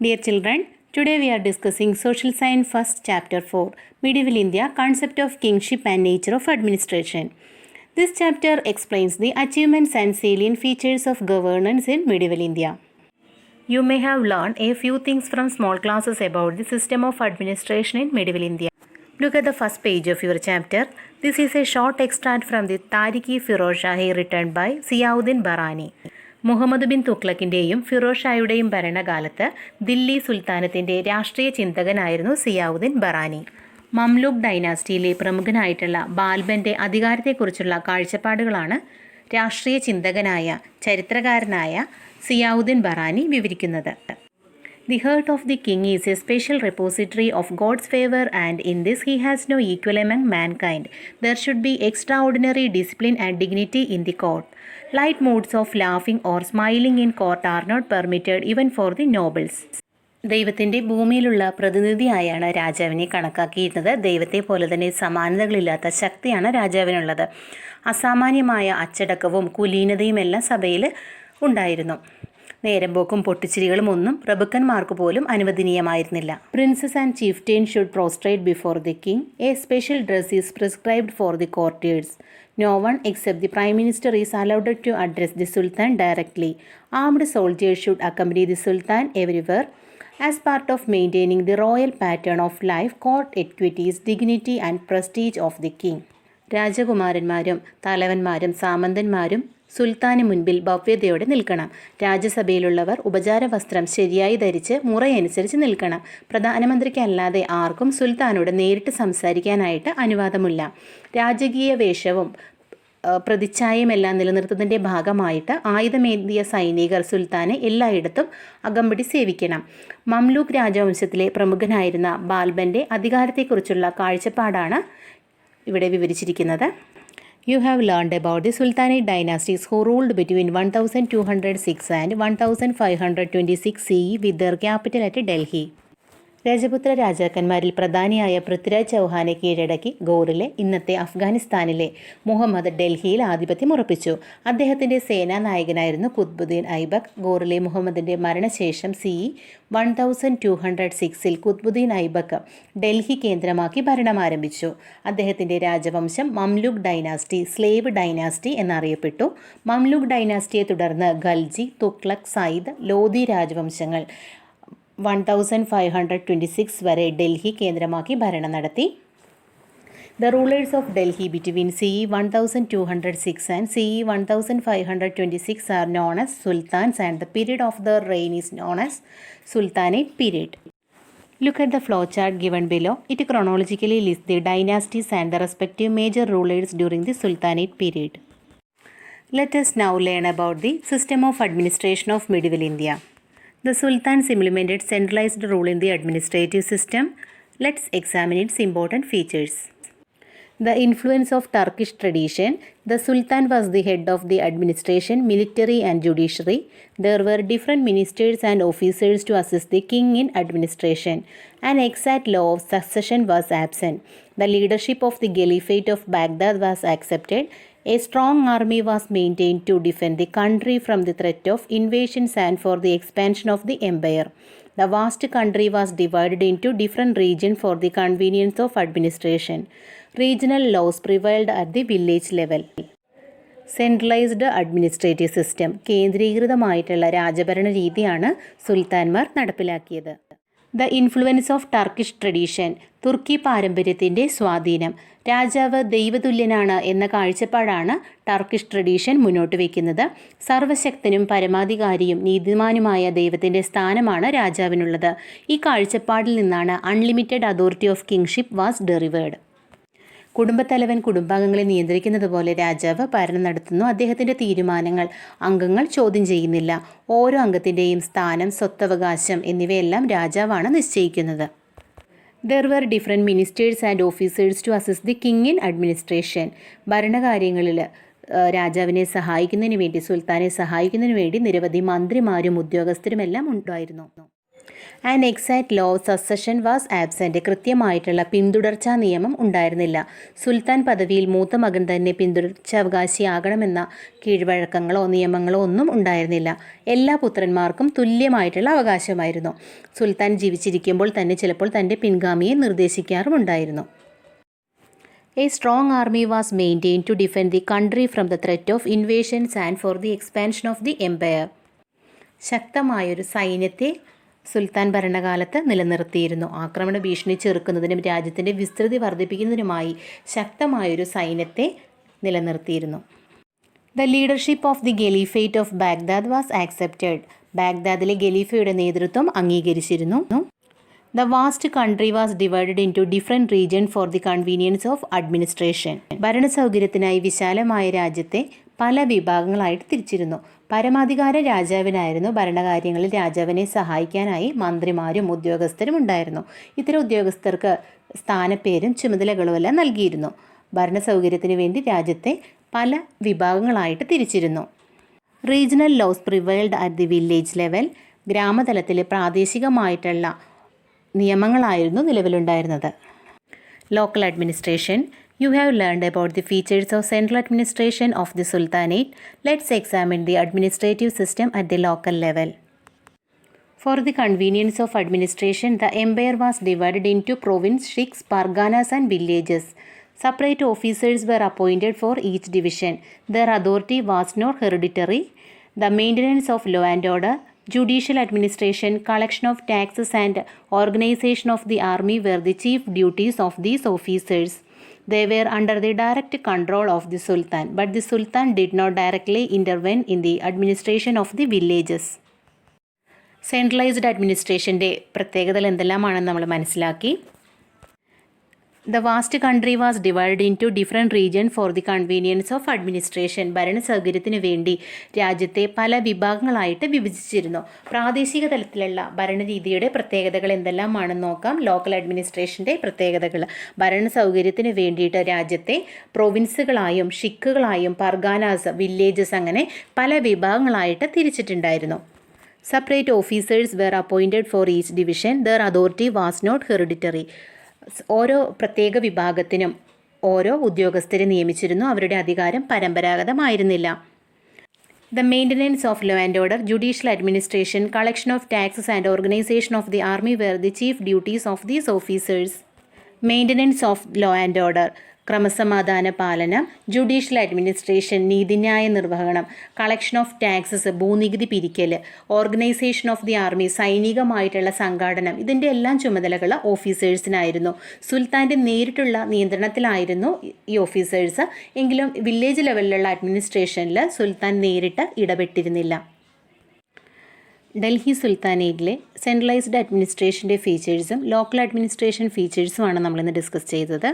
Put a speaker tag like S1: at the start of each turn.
S1: Dear children, today we are discussing Social Science First Chapter 4, Medieval India, Concept of Kingship and Nature of Administration. This chapter explains the achievements and salient features of governance in medieval India. You may have learned a few things from small classes about the system of administration in medieval India. Look at the first page of your chapter. This is a short extract from the Tarikh-i-Firoz-Shahi written by Ziauddin Barani. Muhammad bin തുഗ്ലക്കിൻ്റെയും ഫിറോസ് ഷായുടെയും ഭരണകാലത്ത് ദില്ലി സുൽത്താനത്തിൻ്റെ രാഷ്ട്രീയ ചിന്തകനായിരുന്നു സിയാവുദ്ദീൻ ബറാനി. മംലൂക്ക് ഡൈനാസ്റ്റിയിലെ പ്രമുഖനായിട്ടുള്ള ബാൽബൻ്റെ അധികാരത്തെക്കുറിച്ചുള്ള കാഴ്ചപ്പാടുകളാണ് രാഷ്ട്രീയ ചിന്തകനായ ചരിത്രകാരനായ സിയാവുദ്ദീൻ ബറാനി വിവരിക്കുന്നത്. The heart of the king is a special repository of God's favor, and in this he has no equal among mankind. There should be extraordinary discipline and dignity in the court. Light moods of laughing or smiling in court are not permitted even for the nobles. ദൈവത്തിൻ്റെ ഭൂമിയിലുള്ള പ്രതിനിധിയായാണ് രാജാവിനെ കണക്കാക്കിയിരുന്നത്. ദൈവത്തെ പോലെ തന്നെ സമാനതകളില്ലാത്ത ശക്തിയാണ് രാജാവിനുള്ളത്. അസാമാന്യമായ അച്ചടക്കവും കുലീനതയുമെല്ലാം സഭയിൽ ഉണ്ടായിരുന്നു. നേരമ്പോക്കും പൊട്ടിച്ചിരികളും ഒന്നും പ്രഭുക്കന്മാർക്ക് പോലും അനുവദനീയമായിരുന്നില്ല. Princes and chieftain should prostrate before the king. A special dress is prescribed for the courtiers. No one except the Prime Minister is allowed to address the Sultan directly. Armed soldiers should accompany the Sultan everywhere. As part of maintaining the royal pattern of life, court equities, dignity and prestige of the king. രാജകുമാരന്മാരും തലവന്മാരും സാമന്തന്മാരും സുൽത്താന് മുൻപിൽ ഭവ്യതയോടെ നിൽക്കണം. രാജ്യസഭയിലുള്ളവർ ഉപചാര വസ്ത്രം ശരിയായി ധരിച്ച് മുറയനുസരിച്ച് നിൽക്കണം. പ്രധാനമന്ത്രിക്കല്ലാതെ ആർക്കും സുൽത്താനോട് നേരിട്ട് സംസാരിക്കാനായിട്ട് അനുവാദമില്ല. രാജകീയ വേഷവും പ്രതിച്ഛായയുമെല്ലാം നിലനിർത്തുന്നതിൻ്റെ ഭാഗമായിട്ട് ആയുധമേന്തിയ സൈനികർ സുൽത്താനെ എല്ലായിടത്തും അകമ്പടി സേവിക്കണം. മംലൂക്ക് രാജവംശത്തിലെ പ്രമുഖനായിരുന്ന ബാൽബൻ്റെ അധികാരത്തെക്കുറിച്ചുള്ള കാഴ്ചപ്പാടാണ് ഇവിടെ വിവരിച്ചിരിക്കുന്നത്. You have learned about the Sultanate dynasties who ruled between 1206 and 1526 CE with their capital at Delhi. രജപുത്ര രാജാക്കന്മാരിൽ പ്രധാനിയായ Prithviraj ചൗഹാനെ കീഴടക്കി ഗോറിലെ ഇന്നത്തെ അഫ്ഗാനിസ്ഥാനിലെ മുഹമ്മദ് ഡൽഹിയിൽ ആധിപത്യം ഉറപ്പിച്ചു. അദ്ദേഹത്തിൻ്റെ സേനാനായകനായിരുന്നു ഖുത്ബുദ്ദീൻ ഐബക്ക്. ഗോറിലെ മുഹമ്മദിൻ്റെ മരണശേഷം CE 1206 ഖുത്ബുദ്ദീൻ ഐബക്ക് ഡൽഹി കേന്ദ്രമാക്കി ഭരണം ആരംഭിച്ചു. അദ്ദേഹത്തിൻ്റെ രാജവംശം മംലൂക്ക് ഡൈനാസ്റ്റി, സ്ലേവ് ഡൈനാസ്റ്റി എന്നറിയപ്പെട്ടു. മംലൂക്ക് ഡൈനാസ്റ്റിയെ തുടർന്ന് ഖൽജി, തുഗ്ലക്, സയ്യിദ്, ലോധി രാജവംശങ്ങൾ 1526 വരെ ഡൽഹി കേന്ദ്രമാക്കി ഭരണം നടത്തി. The rulers of Delhi between CE 1206 and CE 1526 are known as sultans, and the period of their reign is known as Sultanate period. Look at the flowchart given below. It chronologically lists the dynasties and the respective major rulers during the Sultanate period. Let us now learn about the system of administration of medieval India. The sultans implemented centralized rule in the administrative system. Let's examine its important features. The influence of Turkish tradition. The sultan was the head of the administration, military and judiciary. There were different ministers and officers to assist the king in administration. An exact law of succession was absent. The leadership of the Caliphate of Baghdad was accepted. A strong army was maintained to defend the country from the threat of invasions and for the expansion of the empire. The vast country was divided into different regions for the convenience of administration. Regional laws prevailed at the village level. Centralised administrative system, കേന്ദ്രീകൃതമായിട്ടുള്ള രാജഭരണ രീതിയാണ് സുൽത്താൻമാർ നടപ്പിലാക്കിയത്. The influence of Turkish tradition, തുർക്കി പാരമ്പര്യത്തിൻ്റെ സ്വാധീനം. രാജാവ് ദൈവതുല്യനാണ് എന്ന കാഴ്ചപ്പാടാണ് ടർക്കിഷ് ട്രഡീഷൻ മുന്നോട്ട് വയ്ക്കുന്നത്. സർവശക്തനും പരമാധികാരിയും നീതിമാനുമായ ദൈവത്തിൻ്റെ സ്ഥാനമാണ് രാജാവിനുള്ളത്. ഈ കാഴ്ചപ്പാടിൽ നിന്നാണ് unlimited authority of kingship was derived. കുടുംബത്തലവൻ കുടുംബാംഗങ്ങളെ നിയന്ത്രിക്കുന്നത് പോലെ രാജാവ് ഭരണം നടത്തുന്നു. അദ്ദേഹത്തിൻ്റെ തീരുമാനങ്ങൾ അംഗങ്ങൾ ചോദ്യം ചെയ്യുന്നില്ല. ഓരോ അംഗത്തിൻ്റെയും സ്ഥാനം, സ്വത്തവകാശം എന്നിവയെല്ലാം രാജാവാണ് നിശ്ചയിക്കുന്നത്. There were different ministers and officers to assist the king in administration. ഭരണകാര്യങ്ങളിൽ രാജാവിനെ സഹായിക്കുന്നതിന് വേണ്ടി, സുൽത്താനെ സഹായിക്കുന്നതിന് വേണ്ടി നിരവധി മന്ത്രിമാരും ഉദ്യോഗസ്ഥരുമെല്ലാം ഉണ്ടായിരുന്നു. And exact law of succession was absent. കൃത്യമായിട്ടുള്ള പിന്തുടർച്ചാ നിയമം ഉണ്ടായിരുന്നില്ല. സുൽത്താൻ പദവിയിൽ മൂത്ത മകൻ തന്നെ പിന്തുടർച്ചാവകാശിയാകണമെന്ന കീഴ്വഴക്കങ്ങളോ നിയമങ്ങളോ ഒന്നും ഉണ്ടായിരുന്നില്ല. എല്ലാ പുത്രന്മാർക്കും തുല്യമായിട്ടുള്ള അവകാശമായിരുന്നു. സുൽത്താൻ ജീവിച്ചിരിക്കുമ്പോൾ തന്നെ ചിലപ്പോൾ തൻ്റെ പിൻഗാമിയെ നിർദ്ദേശിക്കാറുമുണ്ടായിരുന്നു. A strong army was maintained to defend the country from the threat of invasions and for the expansion of the empire. ശക്തമായൊരു സൈന്യത്തെ സുൽത്താൻ ഭരണകാലത്ത് നിലനിർത്തിയിരുന്നു. ആക്രമണ ഭീഷണി ചെറുക്കുന്നതിനും രാജ്യത്തിൻ്റെ വിസ്തൃതി വർദ്ധിപ്പിക്കുന്നതിനുമായി ശക്തമായൊരു സൈന്യത്തെ നിലനിർത്തിയിരുന്നു. The leadership of the caliphate of Baghdad was accepted. ബാഗ്ദാദിലെ ഖലീഫയുടെ നേതൃത്വം അംഗീകരിച്ചിരുന്നു. The vast country was divided into different regions for the convenience of administration. ഭരണസൗകര്യത്തിനായി വിശാലമായ രാജ്യത്തെ പല വിഭാഗങ്ങളായിട്ട് തിരിച്ചിരുന്നു. പരമാധികാര രാജാവിനായിരുന്നു. ഭരണകാര്യങ്ങളിൽ രാജാവിനെ സഹായിക്കാനായി മന്ത്രിമാരും ഉദ്യോഗസ്ഥരും ഉണ്ടായിരുന്നു. ഇത്തരം ഉദ്യോഗസ്ഥർക്ക് സ്ഥാനപ്പേരും ചുമതലകളുമെല്ലാം നൽകിയിരുന്നു. ഭരണസൗകര്യത്തിന് വേണ്ടി രാജ്യത്തെ പല വിഭാഗങ്ങളായിട്ട് തിരിച്ചിരുന്നു. Regional laws prevailed at the village level. ഗ്രാമതലത്തിൽ പ്രാദേശികമായിട്ടുള്ള നിയമങ്ങളായിരുന്നു നിലവിലുണ്ടായിരുന്നത്. Local administration. You have learned about the features of central administration of the sultanate. Let's examine the administrative system at the local level. For the convenience of administration the empire was divided into province, shiqs, parganas and villages. Separate officers were appointed for each division. Their authority was not hereditary. The maintenance of law and order, judicial administration, collection of taxes and organization of the army were the chief duties of these officers. They were under the direct control of the Sultan, but the Sultan did not directly intervene in the administration of the villages. Centralised അഡ്മിനിസ്ട്രേഷൻ്റെ പ്രത്യേകതകൾ എന്തെല്ലാമാണെന്ന് നമ്മൾ മനസ്സിലാക്കി. The vast country was divided into different regions for the convenience of administration. ഭരണസൗകര്യത്തിന് വേണ്ടി രാജ്യത്തെ പല വിഭാഗങ്ങളായിട്ട് വിഭജിച്ചിരുന്നു. പ്രാദേശിക തലത്തിലുള്ള ഭരണരീതിയുടെ പ്രത്യേകതകൾ എന്തെല്ലാമാണെന്ന് നോക്കാം. ലോക്കൽ അഡ്മിനിസ്ട്രേഷൻ്റെ പ്രത്യേകതകൾ. ഭരണസൗകര്യത്തിന് വേണ്ടിയിട്ട് രാജ്യത്തെ പ്രൊവിൻസുകളായും ഷിക്കുകളായും പർഗാനാസ്, വില്ലേജസ് അങ്ങനെ പല വിഭാഗങ്ങളായിട്ട് തിരിച്ചിട്ടുണ്ടായിരുന്നു. Separate officers were appointed for each division. Their authority was not hereditary. ഓരോ പ്രത്യേക വിഭാഗത്തിനും ഓരോ ഉദ്യോഗസ്ഥരെ നിയമിച്ചിരുന്നു. അവരുടെ അധികാരം പരമ്പരാഗതമായിരുന്നില്ല. The maintenance of law and order, judicial administration, collection of taxes and organization of the army were the chief duties of these officers. Maintenance of law and order, ക്രമസമാധാന പാലനം, judicial administration, നീതിന്യായ നിർവഹണം, കളക്ഷൻ ഓഫ് ടാക്സസ്, ഭൂനികുതി പിരിക്കൽ, organisation of the army, സൈനികമായിട്ടുള്ള സംഘാടനം, ഇതിൻ്റെ എല്ലാം ചുമതലകൾ ഓഫീസേഴ്സിനായിരുന്നു. സുൽത്താൻ്റെ നേരിട്ടുള്ള നിയന്ത്രണത്തിലായിരുന്നു ഈ ഓഫീസേഴ്സ്. എങ്കിലും വില്ലേജ് ലെവലിലുള്ള അഡ്മിനിസ്ട്രേഷനിൽ സുൽത്താൻ നേരിട്ട് ഇടപെട്ടിരുന്നില്ല. ഡൽഹി സുൽത്താനേറ്റിലെ സെൻട്രലൈസ്ഡ് അഡ്മിനിസ്ട്രേഷൻ്റെ ഫീച്ചേഴ്സും ലോക്കൽ അഡ്മിനിസ്ട്രേഷൻ ഫീച്ചേഴ്സുമാണ് നമ്മളിന്ന് ഡിസ്കസ് ചെയ്തത്.